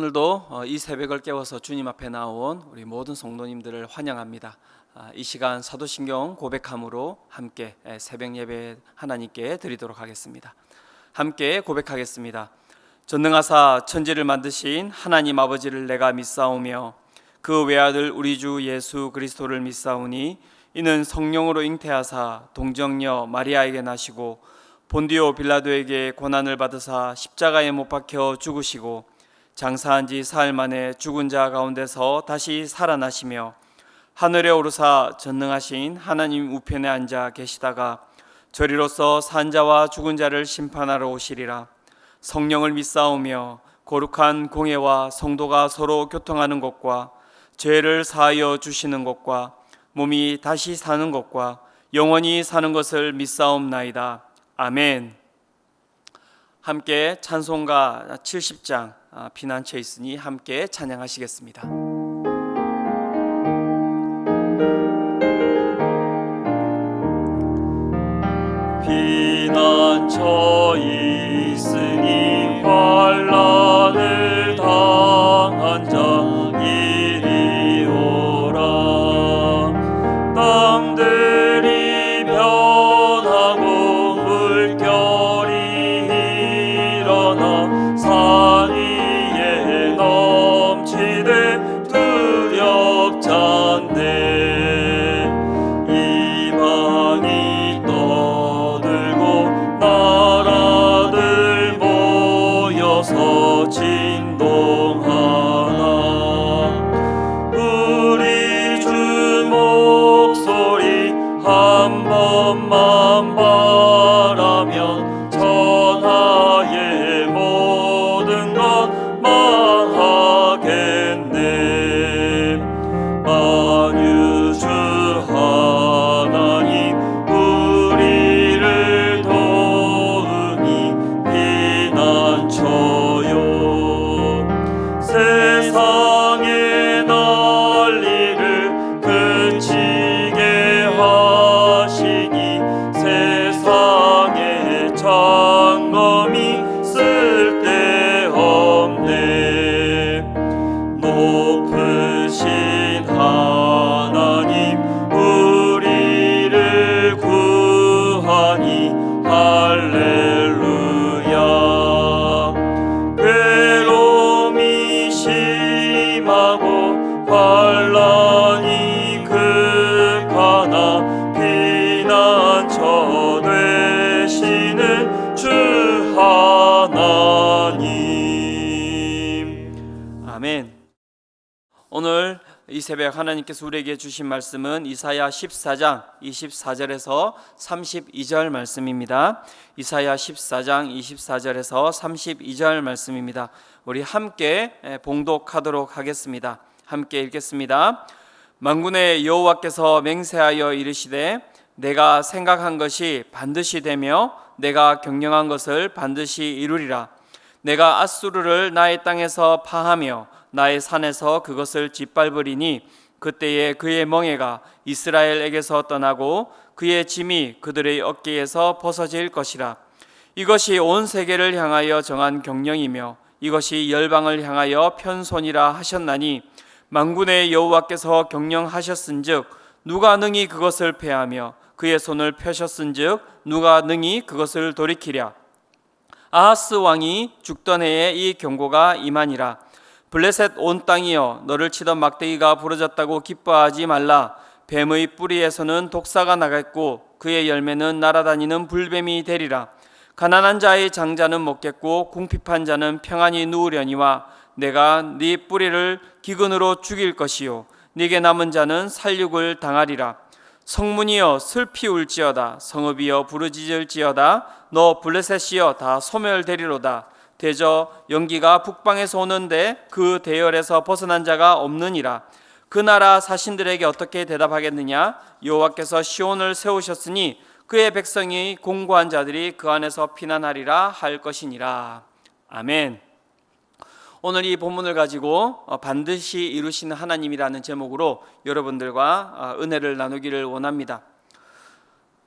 오늘도 이 새벽을 깨워서 주님 앞에 나온 우리 모든 성도님들을 환영합니다. 이 시간 사도신경 고백함으로 함께 새벽 예배 하나님께 드리도록 하겠습니다. 함께 고백하겠습니다. 전능하사 천지를 만드신 하나님 아버지를 내가 믿사오며 그 외아들 우리 주 예수 그리스도를 믿사오니 이는 성령으로 잉태하사 동정녀 마리아에게 나시고 본디오 빌라도에게 고난을 받으사 십자가에 못 박혀 죽으시고 장사한 지 사흘 만에 죽은 자 가운데서 다시 살아나시며 하늘에 오르사 전능하신 하나님 우편에 앉아 계시다가 저리로서 산 자와 죽은 자를 심판하러 오시리라. 성령을 믿사오며 거룩한 공회와 성도가 서로 교통하는 것과 죄를 사하여 주시는 것과 몸이 다시 사는 것과 영원히 사는 것을 믿사옵나이다. 아멘. 함께 찬송가 70장 피난처에 있으니 함께 찬양하시겠습니다. 피난처에 있으니 환난을 당한 자 이리 오라. 땅들이 변하고 물결이 일어나 산 위에 넘치되 두렵잔데 이방이 떠들고 나라들 모여서 진동하나 우리 주 목소리 한 번만 바라면 천하의 모든 것 망하겠네. 만유주 하나님 우리를 도우니 피난처요. 세상의 난리를 그치게 하시니 세상의 장검이 쓸데없네. 높으신 하나님 우리를 구하니 할렐루야. 괴로움이 심하고 환난이 극하나 피난처 되시는 주 하나님. 아멘. 오늘 이 새벽 하나님께서 우리에게 주신 말씀은 이사야 14장 24절에서 32절 말씀입니다. 이사야 14장 24절에서 32절 말씀입니다. 우리 함께 봉독하도록 하겠습니다. 함께 읽겠습니다. 만군의 여호와께서 맹세하여 이르시되 내가 생각한 것이 반드시 되며 내가 경영한 것을 반드시 이루리라. 내가 앗수르를 나의 땅에서 파하며 나의 산에서 그것을 짓밟으리니 그때에 그의 멍에가 이스라엘에게서 떠나고 그의 짐이 그들의 어깨에서 벗어질 것이라. 이것이 온 세계를 향하여 정한 경령이며 이것이 열방을 향하여 편손이라 하셨나니 만군의 여호와께서 경령하셨은즉 누가 능히 그것을 패하며 그의 손을 펴셨은즉 누가 능히 그것을 돌이키랴. 아하스 왕이 죽던 해에 이 경고가 임하니라. 블레셋 온 땅이여 너를 치던 막대기가 부러졌다고 기뻐하지 말라. 뱀의 뿌리에서는 독사가 나겠고 그의 열매는 날아다니는 불뱀이 되리라. 가난한 자의 장자는 먹겠고 궁핍한 자는 평안히 누우려니와 내가 네 뿌리를 기근으로 죽일 것이요 네게 남은 자는 살육을 당하리라. 성문이여 슬피 울지어다. 성읍이여 부르짖을지어다. 너 블레셋이여 다 소멸되리로다. 대저 연기가 북방에서 오는데 그 대열에서 벗어난 자가 없느니라. 그 나라 사신들에게 어떻게 대답하겠느냐. 여호와께서 시온을 세우셨으니 그의 백성이 공고한 자들이 그 안에서 피난하리라 할 것이니라. 아멘. 오늘 이 본문을 가지고 반드시 이루시는 하나님이라는 제목으로 여러분들과 은혜를 나누기를 원합니다.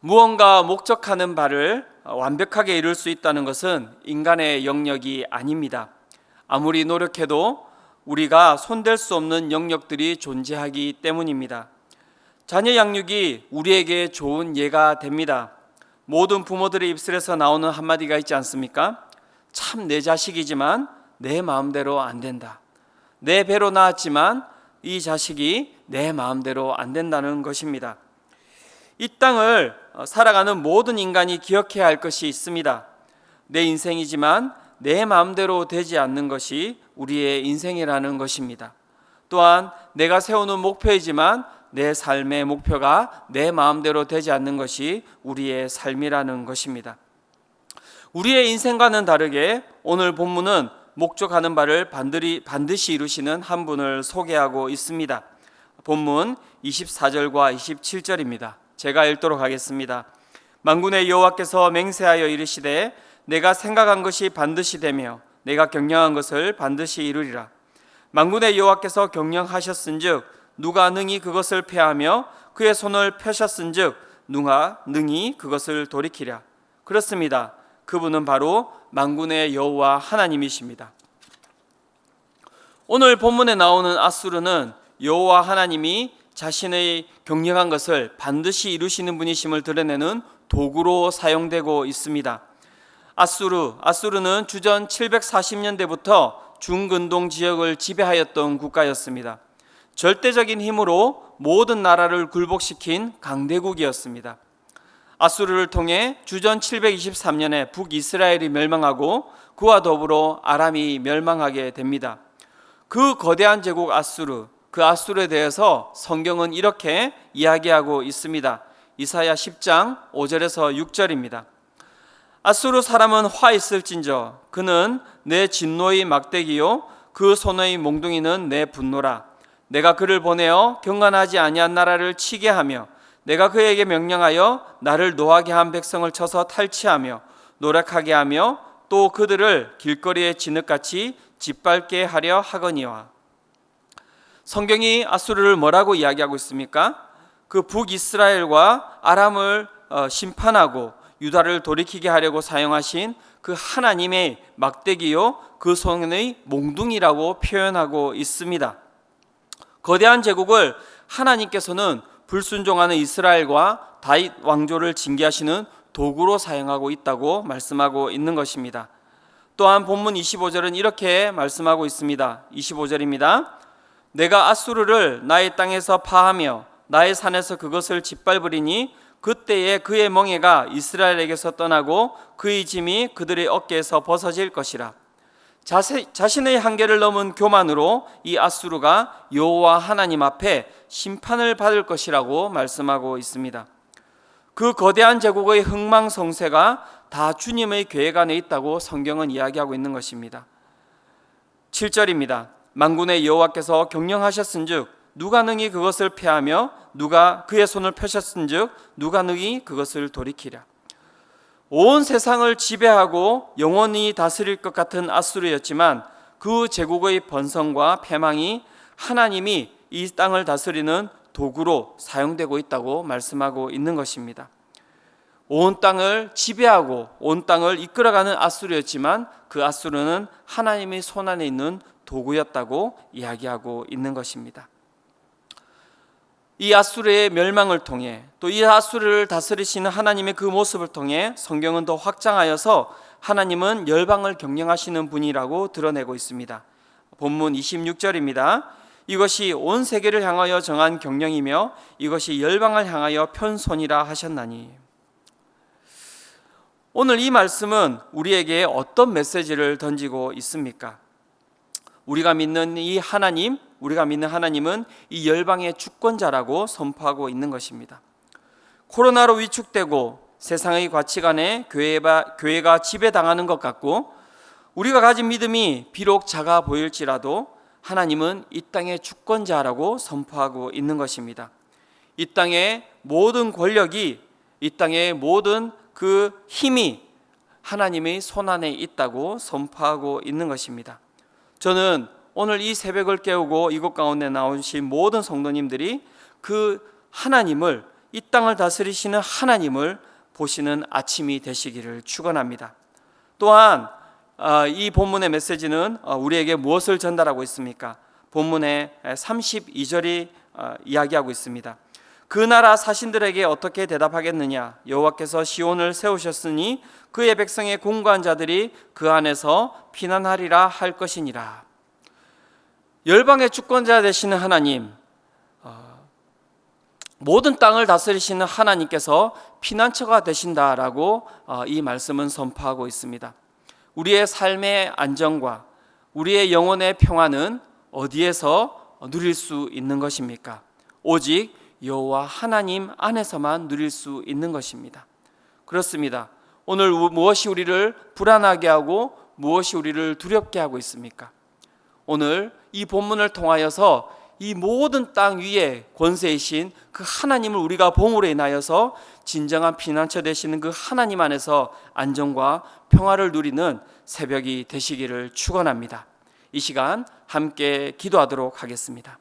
무언가 목적하는 바를 완벽하게 이룰 수 있다는 것은 인간의 영역이 아닙니다. 아무리 노력해도 우리가 손댈 수 없는 영역들이 존재하기 때문입니다. 자녀 양육이 우리에게 좋은 예가 됩니다. 모든 부모들의 입술에서 나오는 한마디가 있지 않습니까? 참 내 자식이지만 내 마음대로 안 된다. 내 배로 낳았지만 이 자식이 내 마음대로 안 된다는 것입니다. 이 땅을 살아가는 모든 인간이 기억해야 할 것이 있습니다. 내 인생이지만 내 마음대로 되지 않는 것이 우리의 인생이라는 것입니다. 또한 내가 세우는 목표이지만 내 삶의 목표가 내 마음대로 되지 않는 것이 우리의 삶이라는 것입니다. 우리의 인생과는 다르게 오늘 본문은 목적하는 바를 반드시 이루시는 한 분을 소개하고 있습니다. 본문 24절과 27절입니다. 제가 읽도록 하겠습니다. 만군의 여호와께서 맹세하여 이르시되 내가 생각한 것이 반드시 되며 내가 경영한 것을 반드시 이루리라. 만군의 여호와께서 경영하셨은즉 누가 능히 그것을 패하며 그의 손을 펴셨은즉 누가 능히 그것을 돌이키랴. 그렇습니다. 그분은 바로 만군의 여호와 하나님이십니다. 오늘 본문에 나오는 아수르는 여호와 하나님이 자신의 경영한 것을 반드시 이루시는 분이심을 드러내는 도구로 사용되고 있습니다. 아수르는 주전 740년대부터 중근동 지역을 지배하였던 국가였습니다. 절대적인 힘으로 모든 나라를 굴복시킨 강대국이었습니다. 아수르를 통해 주전 723년에 북이스라엘이 멸망하고 그와 더불어 아람이 멸망하게 됩니다. 그 거대한 제국 그 아수르에 대해서 성경은 이렇게 이야기하고 있습니다. 이사야 10장 5절에서 6절입니다. 아수르 사람은 화 있을진저 그는 내 진노의 막대기요 그 손의 몽둥이는 내 분노라. 내가 그를 보내어 경건하지 아니한 나라를 치게 하며 내가 그에게 명령하여 나를 노하게 한 백성을 쳐서 탈취하며 노력하게 하며 또 그들을 길거리에 진흙같이 짓밟게 하려 하거니와. 성경이 아수르를 뭐라고 이야기하고 있습니까? 그 북이스라엘과 아람을 심판하고 유다를 돌이키게 하려고 사용하신 그 하나님의 막대기요 그 손의 몽둥이라고 표현하고 있습니다. 거대한 제국을 하나님께서는 불순종하는 이스라엘과 다윗 왕조를 징계하시는 도구로 사용하고 있다고 말씀하고 있는 것입니다. 또한 본문 25절은 이렇게 말씀하고 있습니다. 25절입니다. 내가 아수르를 나의 땅에서 파하며 나의 산에서 그것을 짓밟으리니 그때에 그의 멍에가 이스라엘에게서 떠나고 그의 짐이 그들의 어깨에서 벗어질 것이라. 자신의 한계를 넘은 교만으로 이 아수르가 여호와 하나님 앞에 심판을 받을 것이라고 말씀하고 있습니다. 그 거대한 제국의 흥망성쇠가 다 주님의 계획 안에 있다고 성경은 이야기하고 있는 것입니다. 7절입니다. 만군의 여호와께서 경영하셨은즉 누가 능히 그것을 패하며 누가 그의 손을 펴셨은즉 누가 능히 그것을 돌이키랴. 온 세상을 지배하고 영원히 다스릴 것 같은 아수르였지만 그 제국의 번성과 패망이 하나님이 이 땅을 다스리는 도구로 사용되고 있다고 말씀하고 있는 것입니다. 온 땅을 지배하고 온 땅을 이끌어가는 아수르였지만 그 아수르는 하나님의 손 안에 있는 도구였다고 이야기하고 있는 것입니다. 이 아수르의 멸망을 통해 또 이 아수르를 다스리시는 하나님의 그 모습을 통해 성경은 더 확장하여서 하나님은 열방을 경영하시는 분이라고 드러내고 있습니다. 본문 26절입니다. 이것이 온 세계를 향하여 정한 경영이며 이것이 열방을 향하여 편손이라 하셨나니. 오늘 이 말씀은 우리에게 어떤 메시지를 던지고 있습니까? 우리가 믿는 하나님은 이 열방의 주권자라고 선포하고 있는 것입니다. 코로나로 위축되고 세상의 가치관에 교회가 지배당하는 것 같고 우리가 가진 믿음이 비록 작아 보일지라도 하나님은 이 땅의 주권자라고 선포하고 있는 것입니다. 이 땅의 모든 권력이 이 땅의 모든 그 힘이 하나님의 손 안에 있다고 선포하고 있는 것입니다. 저는 오늘 이 새벽을 깨우고 이곳 가운데 나오신 모든 성도님들이 그 하나님을 이 땅을 다스리시는 하나님을 보시는 아침이 되시기를 축원합니다. 또한 이 본문의 메시지는 우리에게 무엇을 전달하고 있습니까? 본문의 32절이 이야기하고 있습니다. 그 나라 사신들에게 어떻게 대답하겠느냐? 여호와께서 시온을 세우셨으니 그의 백성의 공고한 자들이 그 안에서 피난하리라 할 것이니라. 열방의 주권자 되시는 하나님, 모든 땅을 다스리시는 하나님께서 피난처가 되신다라고 이 말씀은 선포하고 있습니다. 우리의 삶의 안정과 우리의 영혼의 평안은 어디에서 누릴 수 있는 것입니까? 오직 여호와 하나님 안에서만 누릴 수 있는 것입니다. 그렇습니다. 오늘 무엇이 우리를 불안하게 하고 무엇이 우리를 두렵게 하고 있습니까? 오늘 이 본문을 통하여서 이 모든 땅 위에 권세이신 그 하나님을 우리가 봄으로 인하여서 진정한 피난처 되시는 그 하나님 안에서 안정과 평화를 누리는 새벽이 되시기를 축원합니다. 이 시간 함께 기도하도록 하겠습니다.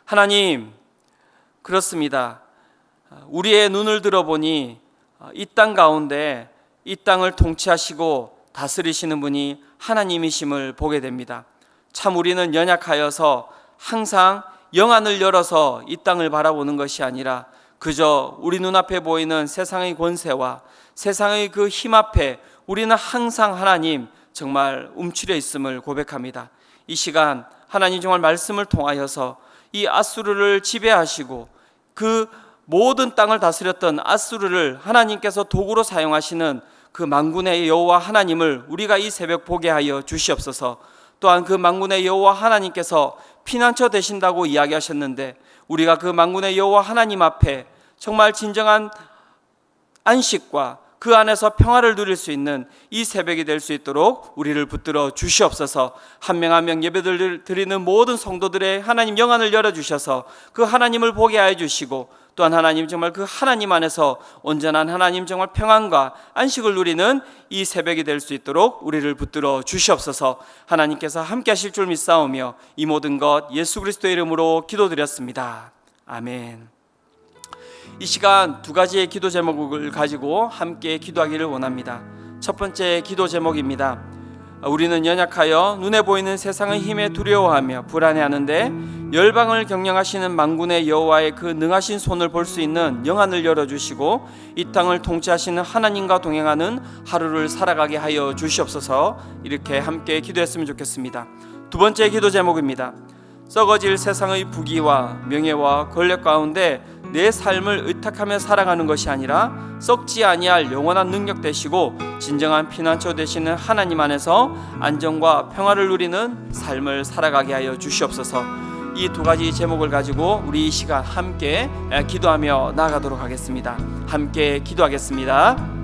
하나님, 그렇습니다. 우리의 눈을 들어보니 이 땅 가운데 이 땅을 통치하시고 다스리시는 분이 하나님이심을 보게 됩니다. 참 우리는 연약하여서 항상 영안을 열어서 이 땅을 바라보는 것이 아니라 그저 우리 눈앞에 보이는 세상의 권세와 세상의 그 힘 앞에 우리는 항상 하나님 정말 움츠려 있음을 고백합니다. 이 시간 하나님 정말 말씀을 통하여서 이 아수르를 지배하시고 그 모든 땅을 다스렸던 아수르를 하나님께서 도구로 사용하시는 그 만군의 여호와 하나님을 우리가 이 새벽 보게 하여 주시옵소서. 또한 그 만군의 여호와 하나님께서 피난처 되신다고 이야기하셨는데 우리가 그 만군의 여호와 하나님 앞에 정말 진정한 안식과 그 안에서 평화를 누릴 수 있는 이 새벽이 될 수 있도록 우리를 붙들어 주시옵소서. 한 명 한 명 예배를 드리는 모든 성도들의 하나님 영안을 열어주셔서 그 하나님을 보게 하여 주시고 또한 하나님 정말 그 하나님 안에서 온전한 하나님 정말 평안과 안식을 누리는 이 새벽이 될 수 있도록 우리를 붙들어 주시옵소서. 하나님께서 함께 하실 줄 믿사오며 이 모든 것 예수 그리스도의 이름으로 기도드렸습니다. 아멘. 이 시간 두 가지의 기도 제목을 가지고 함께 기도하기를 원합니다. 첫 번째 기도 제목입니다. 우리는 연약하여 눈에 보이는 세상의 힘에 두려워하며 불안해하는데 열방을 경영하시는 만군의 여호와의 그 능하신 손을 볼 수 있는 영안을 열어주시고 이 땅을 통치하시는 하나님과 동행하는 하루를 살아가게 하여 주시옵소서. 이렇게 함께 기도했으면 좋겠습니다. 두 번째 기도 제목입니다. 썩어질 세상의 부귀와 명예와 권력 가운데 내 삶을 의탁하며 살아가는 것이 아니라 썩지 아니할 영원한 능력 되시고 진정한 피난처 되시는 하나님 안에서 안정과 평화를 누리는 삶을 살아가게 하여 주시옵소서. 이 두 가지 제목을 가지고 우리 이 시간 함께 기도하며 나아가도록 하겠습니다. 함께 기도하겠습니다.